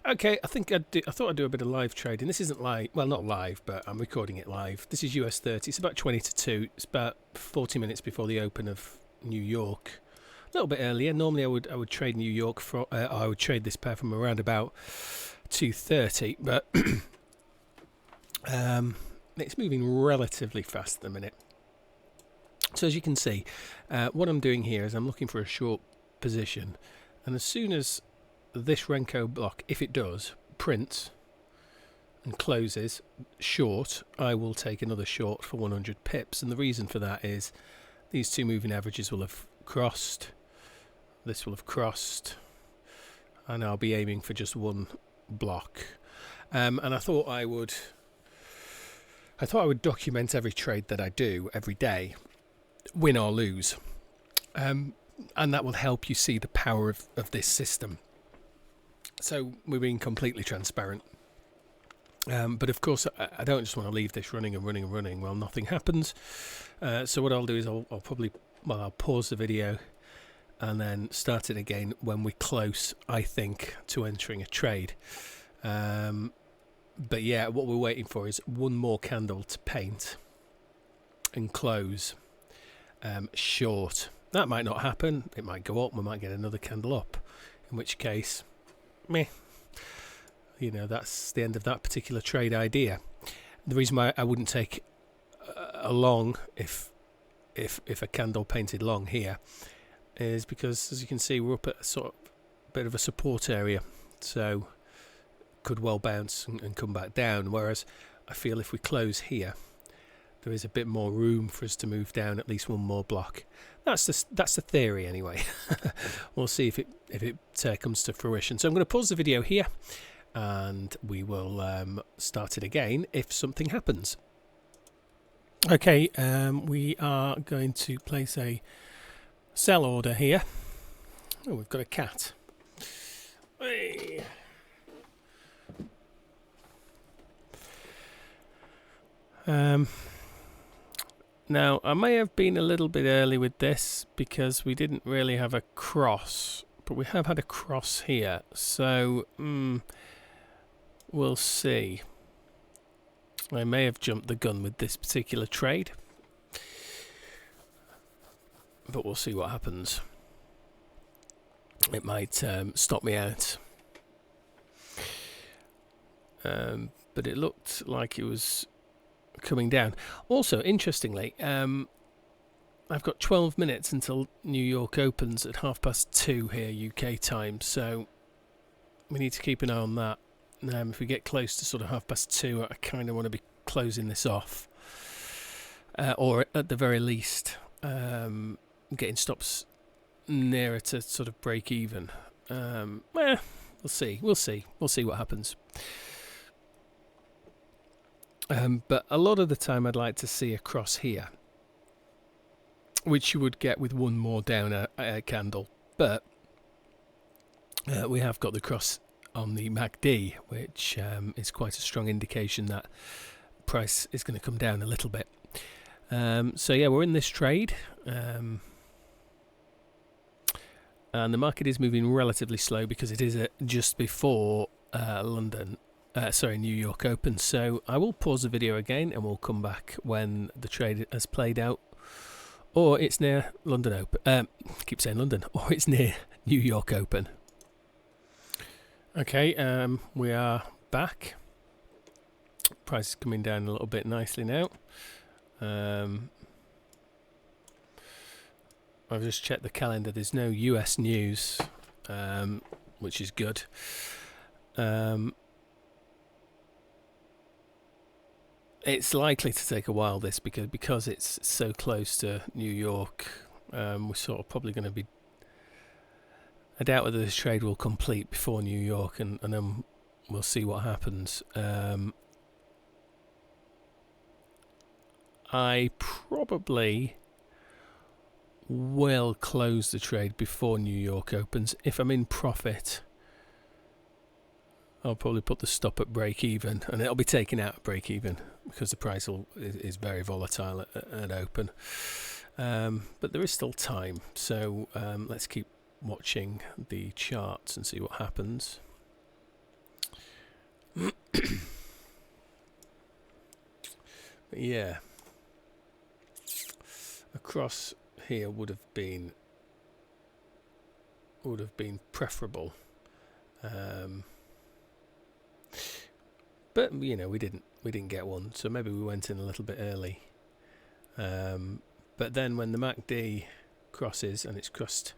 Okay, I thought I'd do a bit of live trading. This isn't live, well, not live, but I'm recording it live. This is US 30. It's about 20 to 2. It's about 40 minutes before the open of New York. A little bit earlier. Normally, I would trade New York for. I would trade this pair from around about 2:30, but it's moving relatively fast at the minute. So as you can see, what I'm doing here is I'm looking for a short position, and as soon as this Renko block, if it does, prints and closes short, I will take another short for 100 pips. And the reason for that is these two moving averages will have crossed, this will have crossed, and I'll be aiming for just one block. And I thought I would document every trade that I do every day, win or lose, and that will help you see the power of this system. So we're being completely transparent. But of course, I don't just want to leave this running and running and running. Well, nothing happens. So what I'll do is I'll pause the video and then start it again when we're close, I think, to entering a trade. But yeah, what we're waiting for is one more candle to paint and close short. That might not happen. It might go up. We might get another candle up, in which case, meh. You know, that's the end of that particular trade idea. The reason why I wouldn't take a long if a candle painted long here is because, as you can see, we're up at a sort of bit of a support area, so could well bounce and come back down. Whereas I feel if we close here, there is a bit more room for us to move down at least one more block. That's the theory anyway. We'll see if it comes to fruition. So I'm going to pause the video here, and we will start it again if something happens. Okay, we are going to place a sell order here. Oh, we've got a cat. Hey. Now, I may have been a little bit early with this because we didn't really have a cross, but we have had a cross here, so we'll see. I may have jumped the gun with this particular trade, but we'll see what happens. It might stop me out. But it looked like it was coming down. Also, interestingly, I've got 12 minutes until New York opens at 2:30 here UK time, so we need to keep an eye on that. If we get close to sort of 2:30, I kind of want to be closing this off, or at the very least getting stops nearer to sort of break even. We'll see what happens. But a lot of the time I'd like to see a cross here, which you would get with one more down candle. But we have got the cross on the MACD, which is quite a strong indication that price is going to come down a little bit. So yeah, we're in this trade. And the market is moving relatively slow because it is just before New York Open. So I will pause the video again and we'll come back when the trade has played out, or it's near London Open. Keep saying London, or it's near New York Open. Okay, we are back. Price is coming down a little bit nicely now. I've just checked the calendar. There's no US news, which is good. It's likely to take a while, this, because it's so close to New York. We're sort of probably going to be... I doubt whether this trade will complete before New York, and then we'll see what happens. I probably will close the trade before New York opens. If I'm in profit, I'll probably put the stop at break even, and it'll be taken out at break even because the price is very volatile at open. But there is still time, so let's keep watching the charts and see what happens. Yeah, across here would have been preferable, but you know, we didn't get one, so maybe we went in a little bit early. But then when the MACD crosses, and it's crossed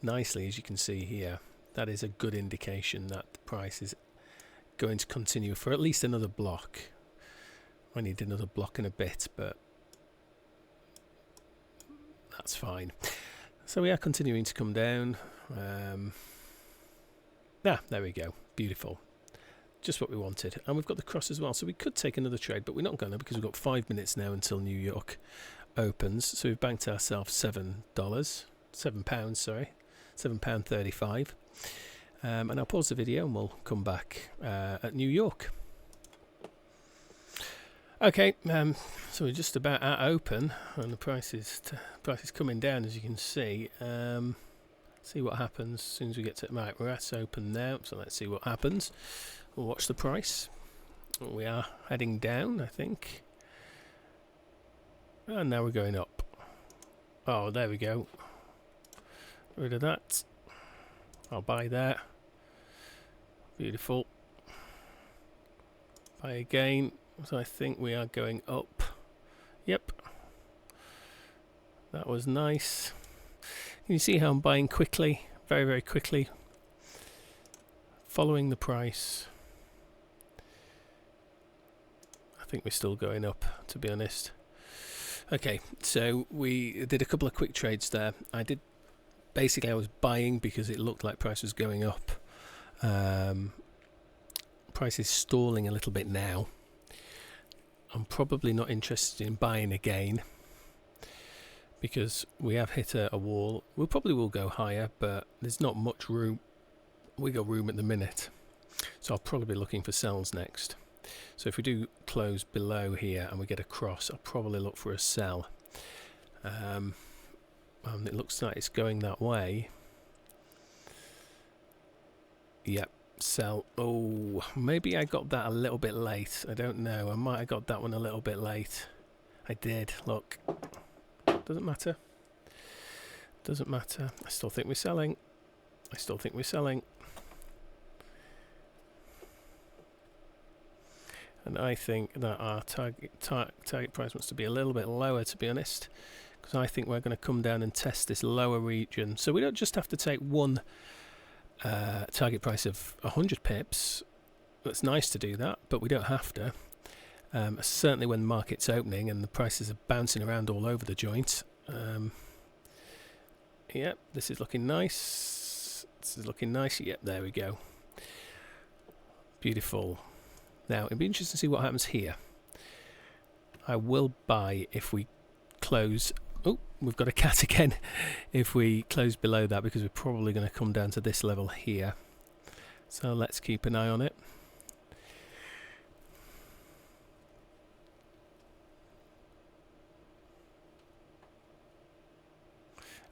nicely, as you can see here, that is a good indication that the price is going to continue for at least another block. I need another block in a bit, but that's fine. So we are continuing to come down. There we go. Beautiful. Just what we wanted. And we've got the cross as well, so we could take another trade, but we're not going to, because we've got 5 minutes now until New York opens. So we've banked ourselves £7, sorry, £7.35. And I'll pause the video and we'll come back at New York. Okay, so we're just about at open, and the price is coming down, as you can see. See what happens as soon as we get to it. Right, we're at open now, so let's see what happens. We'll watch the price. We are heading down, I think. And now we're going up. Oh, there we go. Rid of that. I'll buy there. Beautiful. Buy again. So I think we are going up. Yep. That was nice. Can you see how I'm buying quickly? Very, very quickly. Following the price. I think we're still going up, to be honest. Okay, so we did a couple of quick trades there. I was buying because it looked like price was going up. Price is stalling a little bit now. I'm probably not interested in buying again because we have hit a wall. We probably will go higher, but there's not much room. We got room at the minute, so I'll probably be looking for sells next. So if we do close below here and we get a cross, I'll probably look for a sell. And it looks like it's going that way. Yep. Sell. Oh, maybe I got that a little bit late. I don't know. I might have got that one a little bit late. I did. Look. Doesn't matter. Doesn't matter. I still think we're selling. I still think we're selling. And I think that our target price wants to be a little bit lower, to be honest, because I think we're going to come down and test this lower region. So we don't just have to take one target price of 100 pips. That's nice to do that, but we don't have to. Certainly when the market's opening and the prices are bouncing around all over the joint. Yep, this is looking nice. This is looking nice. Yep, there we go. Beautiful. Now, it'd be interesting to see what happens here. I will buy if we close. Oh, we've got a cat again. If we close below that, because we're probably going to come down to this level here. So let's keep an eye on it.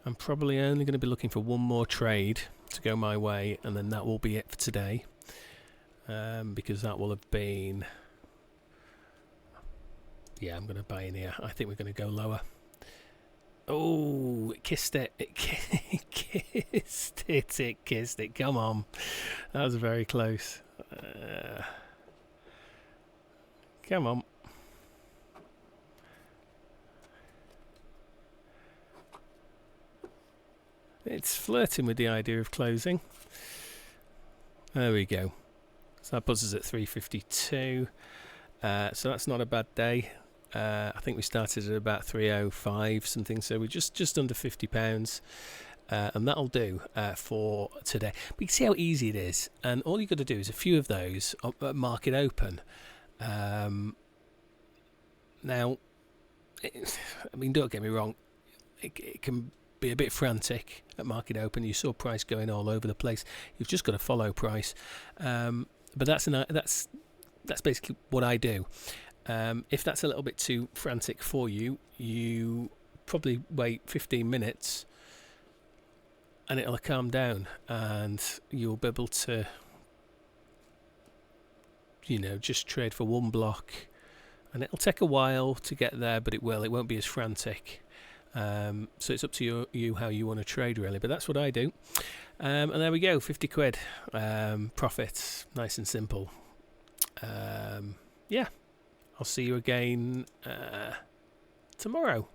I'm probably only going to be looking for one more trade to go my way, and then that will be it for today. Because that will have been... Yeah, I'm going to buy in here. I think we're going to go lower. Oh, it kissed it. It kissed it. It kissed it. Come on. That was very close. Come on. It's flirting with the idea of closing. There we go. So that puts us at 352. So that's not a bad day. I think we started at about 305 something, so we're just under £50, and that'll do for today. But you can see how easy it is, and all you've got to do is a few of those at market open. Now, I mean, don't get me wrong, it can be a bit frantic at market open. You saw price going all over the place. You've just got to follow price, but that's basically what I do. If that's a little bit too frantic for you, you probably wait 15 minutes and it'll calm down, and you'll be able to, you know, just trade for one block and it'll take a while to get there, but it won't be as frantic. So it's up to you how you want to trade, really, but that's what I do. And there we go, 50 quid profit, nice and simple. Yeah, I'll see you again tomorrow.